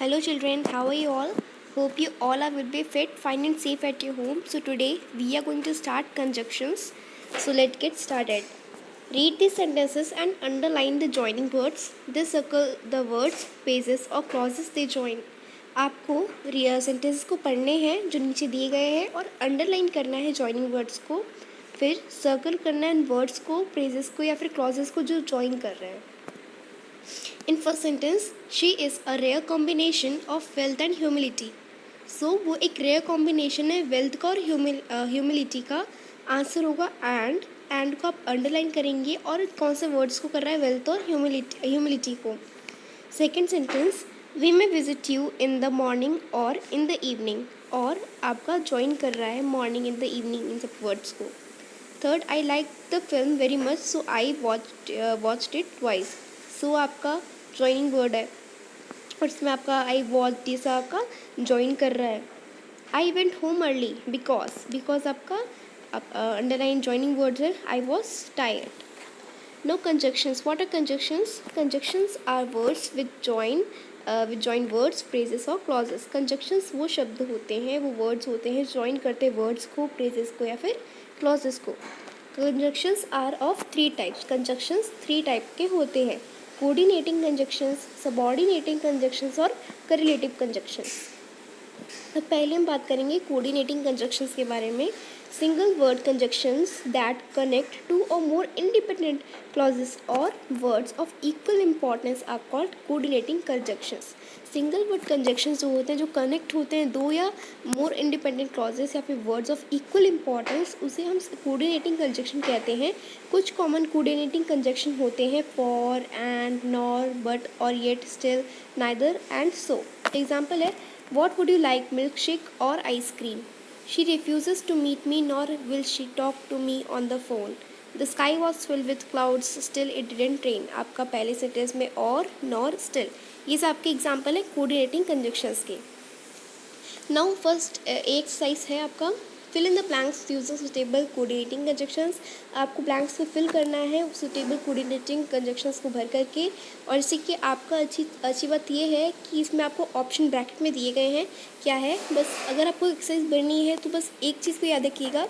Hello children, how are you all? Hope you all are will be fit, fine and safe at your home. So today we are going to start conjunctions. So let's get started. Read these sentences and underline the joining words. This circle the words, phrases or clauses they join. आपको sentences को पढ़ने हैं जो नीचे दिए गए हैं और अंडरलाइन करना है जॉइनिंग वर्ड्स को, फिर सर्कल करना है वर्ड्स को, फ्रेजेस को या फिर क्लॉजेस को जो ज्वाइन कर रहे हैं. In first sentence she is a rare combination of wealth and humility. So वो एक रेयर कॉम्बिनेशन है वेल्थ का और ह्यूमिलिटी का. आंसर होगा एंड को आप अंडरलाइन करेंगे और कौन से वर्ड्स को कर रहा है, वेल्थ और ह्यूमिलिटी को. Second sentence we may visit you in the morning और इन द इवनिंग, और आपका ज्वाइन कर रहा है मॉर्निंग इन द इवनिंग इन सब वर्ड्स को. Third I like the film very much so I watched it twice. So आपका ज्वाइनिंग वर्ड है और इसमें आपका आई वॉच ये सब आपका ज्वाइन कर रहा है. I went home early because आपका अंडरलाइन ज्वाइनिंग वर्ड्स है I was tired. No conjunctions. What are conjunctions? Conjunctions are words with join words, phrases और क्लॉजेस. कंजक्शंस वो शब्द होते हैं, वो वर्ड्स होते हैं ज्वाइन करते वर्ड्स को, फ्रेजेस को या फिर क्लॉजेस को. Conjunctions are of three types. Conjunctions three type के होते हैं: कोऑर्डिनेटिंग कंजक्शंस, सबऑर्डिनेटिंग कंजक्शंस और करेलेटिव कंजक्शंस. तो पहले हम बात करेंगे कोऑर्डिनेटिंग कंजक्शंस के बारे में. Single word conjunctions that connect two और मोर इंडिपेंडेंट क्लॉजेस और words of equal importance are called coordinating conjunctions. Single word conjunctions जो होते हैं, जो कनेक्ट होते हैं दो या मोर इंडिपेंडेंट क्लॉजेस या फिर वर्ड्स ऑफ इक्वल इंपॉर्टेंस, उसे हम कोऑर्डिनेटिंग कंजक्शन कहते हैं. कुछ कॉमन कोऑर्डिनेटिंग कंजक्शन होते हैं फॉर, एंड, नॉर, बट और yet, still, neither and so. Example है what would you like, milkshake और ice cream. She refuses to meet me nor will she talk to me on the phone. The sky was filled with clouds still it didn't rain. आपका पहले sentence में और, nor, still, ये सब आपके example है coordinating conjunctions के. Now first exercise है आपका fill in the blanks using suitable coordinating conjunctions. आपको ब्लैंक्स को फिल करना है सुटेबल कोऑर्डिनेटिंग कंजक्शंस को भर करके. और इसी के आपका अच्छी बात ये है कि इसमें आपको ऑप्शन ब्रैकेट में दिए गए हैं. क्या है, बस अगर आपको एक्सरसाइज करनी है तो बस एक चीज़ को याद रखिएगा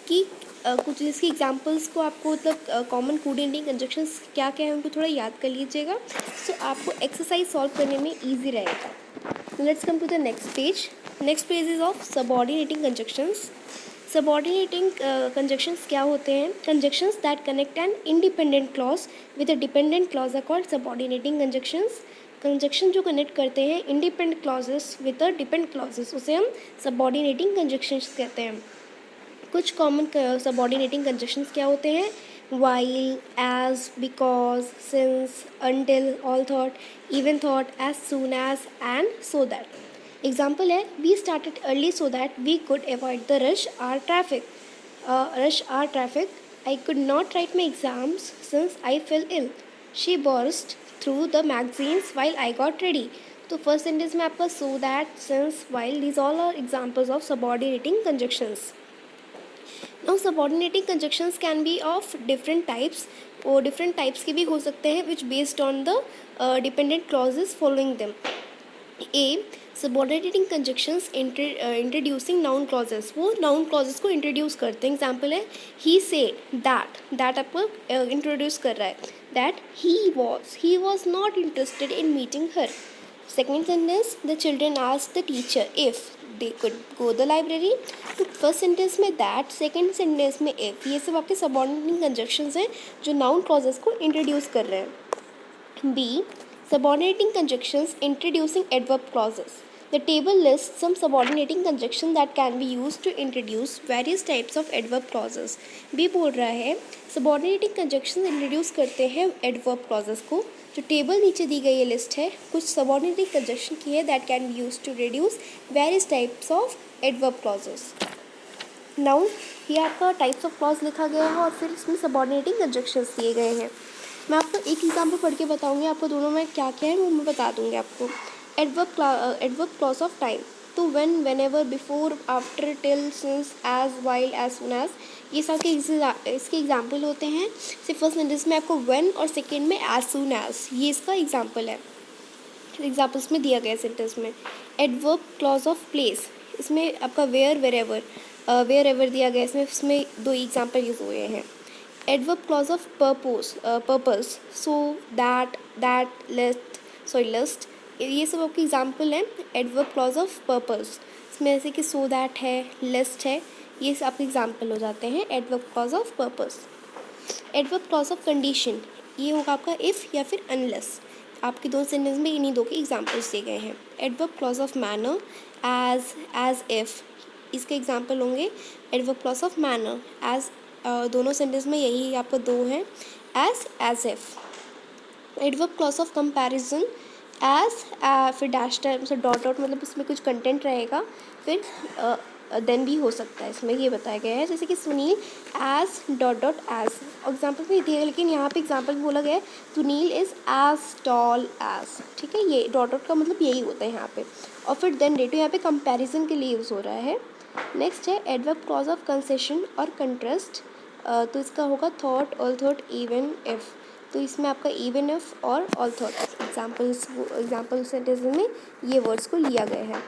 कि कुछ इसके एग्जांपल्स को आपको मतलब कॉमन कोऑर्डिनेटिंग कंजक्शंस क्या क्या है उनको थोड़ा याद कर लीजिएगा. सो आपको एक्सरसाइज सॉल्व करने में ईजी रहेगा. Let's come to the next page. Next page is of subordinating conjunctions. Subordinating conjunctions क्या होते हैं? Conjunctions that connect an independent clause with a dependent clause are called subordinating conjunctions. Conjunction जो connect करते हैं independent clauses with a dependent clauses, उसे हम subordinating conjunctions कहते हैं. कुछ कॉमन सबऑर्डिनेटिंग कंजक्शंस क्या होते हैं? while, as, because, since, until, although, even thought, as soon as and so that. Example है we started early so that we could avoid the rush hour traffic. I could not write my exams since I fell ill. She burst through the magazines while I got ready. तो first sentence में आपका so that, since, while, these all are examples of subordinating conjunctions. Now subordinating conjunctions can be of different types. और different types के भी हो सकते हैं which based on the dependent clauses following them. A. Subordinating conjunctions introducing noun clauses. वो noun clauses को introduce करते हैं. एग्जाम्पल है ही सेड दैट आपको इंट्रोड्यूस कर रहा है. That he was not interested in meeting her. Second sentence the children asked the teacher if they could go the library. तो फर्स्ट सेंटेंस में दैट, सेकेंड सेंटेंस में if, ये सब आपके सबऑर्डिनेटिंग कंजक्शंस हैं जो नाउन क्लॉजेस को introduce कर रहे हैं. B. subordinating conjunctions introducing adverb clauses. The table lists some subordinating conjunction that can be used to introduce various types of adverb clauses. भी बोल रहा है subordinating conjunctions introduce करते हैं adverb clauses को. जो टेबल नीचे दी गई ये लिस्ट है कुछ subordinating conjunction की है that can be used to reduce various types of adverb clauses. Now ये आपका types of clause लिखा गया है और फिर इसमें subordinating conjunctions दिए गए हैं. मैं आपको एक एग्जाम्पल पढ़ के बताऊंगी, आपको दोनों में क्या क्या है वो मैं बता दूंगी आपको. Adverb clause of time. तो when, whenever, before, after, till, since, as, while, as soon as, ये सब के इसके एग्जाम्पल होते हैं. सिर्फ फर्स्ट सेंटेंस में आपको व्हेन और सेकेंड में एज सून एज, ये इसका एग्जाम्पल है. एग्जाम्पल्स में दिया गया सेंटेंस में। एडवर्ब क्लॉज ऑफ प्लेस, इसमें आपका वेयर वेयर एवर दिया गया, इसमें दो एग्जाम्पल यूज हुए हैं। Adverb clause of purpose, so that list, ये सब आपके एग्जाम्पल हैं एडवर्ब क्लॉज ऑफ पर्पस। इसमें जैसे कि सो दैट है, लिस्ट है, ये सब आपके एग्जाम्पल हो जाते हैं adverb clause of purpose. Adverb clause of condition, ये होगा आपका इफ़ या फिर अनलेस। आपके दो सेंटेंस में इन्हीं दो के एग्जाम्पल्स दिए गए हैं। Adverb clause of manner, as if, इसके एग्जाम्पल होंगे adverb clause of manner, as, दोनों सेंटेंस में यही आपको दो हैं, as if. Adverb clause of comparison, as, फिर डैश टाइम से डॉट डॉट, मतलब इसमें कुछ कंटेंट रहेगा, फिर देन भी हो सकता है, इसमें ये बताया गया है। जैसे कि Sunil as dot dot as, example नहीं दिया, लेकिन यहाँ पे एग्जाम्पल बोला गया है Sunil is as tall as, ठीक है। ये डॉट डॉट का मतलब यही होता है यहाँ पे, और फिर देन डेटो यहाँ पे कंपैरिजन के लिए यूज़ हो रहा है। नेक्स्ट है एडवर्ब क्लॉज ऑफ कंसेशन और कंट्रास्ट, तो इसका होगा thought, all thought, even if, तो इसमें आपका इवन इफ और ऑल थॉट एग्जाम्पल सेंटेंस में ये वर्ड्स को लिया गया है।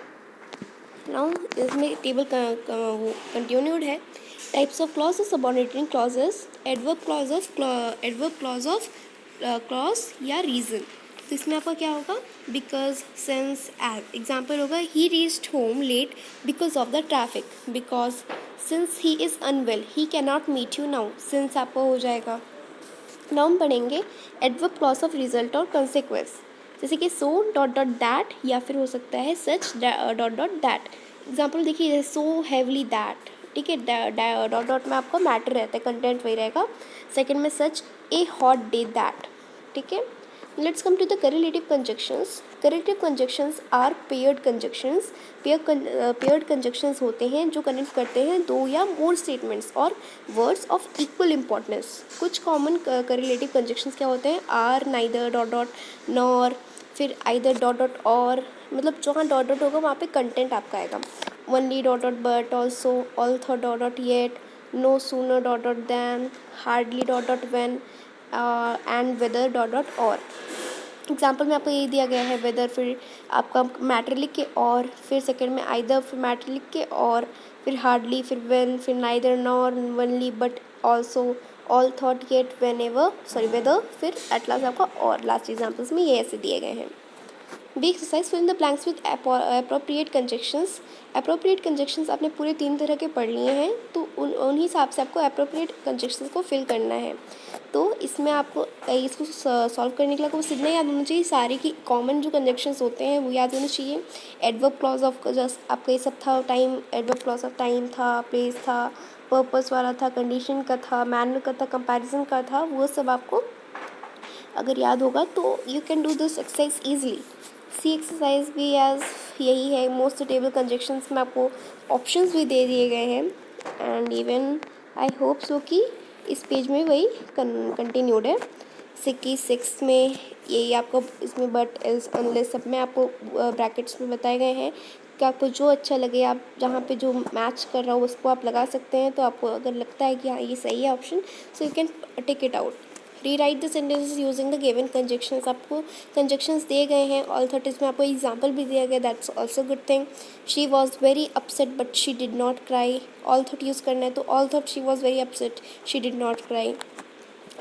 नाउ इसमें टेबल वो कंटिन्यूड है। Types of clause, subordinating clauses, adverb clause of clause या रीजन, तो इसमें आपका क्या होगा, बिकॉज, सिंस, एज। एग्जाम्पल होगा he reached home late because of the traffic, because, since he is unwell he can not meet you now, since आपका हो जाएगा। नाउ हम पढ़ेंगे एडवर्ब क्लॉज ऑफ रिजल्ट और कंसिक्वेंस, जैसे कि सो डॉट डॉट दैट, या फिर हो सकता है सच डॉट डॉट दैट। एग्जाम्पल देखिए, सो हैवली दैट, ठीक है, डॉट डॉट में आपका मैटर रहता है, कंटेंट वही रहेगा। सेकेंड में such a hot day that, ठीक है। Let's come to the correlative conjunctions. Correlative conjunctions are paired conjunctions. Paired conjunctions होते हैं जो कनेक्ट करते हैं दो या मोर स्टेटमेंट्स और वर्ड्स ऑफ इक्वल इम्पोर्टेंस। कुछ कॉमन correlative conjunctions क्या होते हैं, are, neither, dot dot, nor, फिर आइदर डॉट डॉट और, मतलब जहाँ डॉट डॉट होगा वहाँ पे कंटेंट आपका आएगा। Only dot dot, but, also, although dot dot, yet, no sooner dot dot than, hardly dot dot when, and whether dot dot और। एग्जाम्पल में आपको ये दिया गया है वेदर, फिर आपका मैटर लिख के और, फिर सेकंड में आइदर, फिर मैटर लिख के और, फिर हार्डली, फिर व्हेन, फिर neither, nor, only, but, also, although, yet, whether, फिर एट लास्ट आपका और। लास्ट एग्जाम्पल्स में ये ऐसे दिए गए हैं। B exercise, fill in the blanks with appropriate conjunctions. Appropriate conjunctions आपने पूरे 3 तरह के पढ़ लिए हैं, तो उन्हीं हिसाब से आपको अप्रोप्रिएट कंजक्शंस को फिल करना है। तो इसमें आपको इसको सॉल्व करने के लिए आपको सिर्फ याद होना चाहिए, सारे की कॉमन जो कंजक्शंस होते हैं वो याद होने चाहिए। एडवर्ब क्लॉज ऑफ, जस्ट आपका ये सब था, time, adverb clause of time था, प्लेस था, पर्पस वाला था, कंडीशन का था, मैनर का था, कंपैरिजन का था, वो सब आपको अगर याद होगा तो you can do this exercise easily. C exercise भी एज यही है, मोस्ट सुटेबल कंजक्शंस में आपको ऑप्शंस भी दे दिए गए हैं, and even I hope so कि इस पेज में वही कंटिन्यूड है। 6 में यही आपको इसमें बट, एल्स, अनलेस सब में आपको ब्रैकेट्स में बताए गए हैं कि आपको जो अच्छा लगे, आप जहाँ पे जो मैच कर रहा हो उसको आप लगा सकते हैं। तो आपको अगर लगता है कि हाँ ये सही है option, so you can take it out. Rewrite the sentences using the given conjunctions, आपको कंजक्शंस दिए गए हैं। ऑल थॉट, इसमें आपको एग्जाम्पल भी दिया गया, that's also good thing. She was very upset but she did not cry, although use करना है, तो although she was very upset, she did not cry,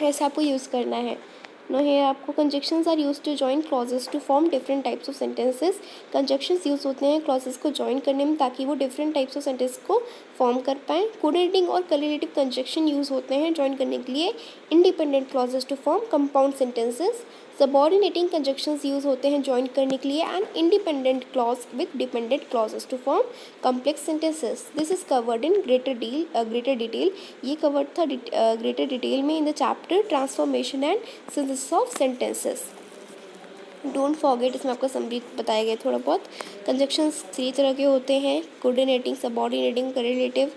ऐसा आपको यूज़ करना है। नो है आपको conjunctions are use to join clauses to form different types of sentences. Conjunctions use होते हैं क्लॉजेस को जॉइन करने में ताकि वो डिफरेंट टाइप्स ऑफ सेंटेंस को फॉर्म कर पाएँ। कोऑर्डिनेटिंग और करेलेटिव कंजक्शन यूज़ होते हैं जॉइन करने के लिए independent clauses to form compound sentences. Subordinating conjunctions use होते हैं जॉइन करने के लिए and independent clause with dependent clauses to form complex sentences. This is covered in greater detail, ये कवर्ड था ग्रेटर डिटेल में in the chapter transformation and synthesis of sentences. Don't forget, इसमें आपका समरी बताया गया थोड़ा बहुत। कंजक्शंस 3 तरह के होते हैं, coordinating, subordinating, correlative.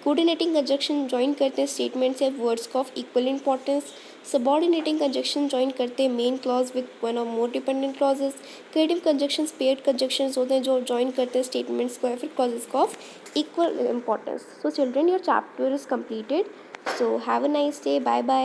Coordinating conjunction join करते हैं स्टेटमेंट्स या वर्ड्स को of equal importance. Subordinating conjunction join करते हैं main clause with one or more dependent clauses. Creative conjunctions paired conjunctions होते हैं जो जॉइन करते हैं स्टेटमेंट्स को या फिर क्लॉजेस को of equal importance. So children, your chapter is completed, so have a nice day, bye bye.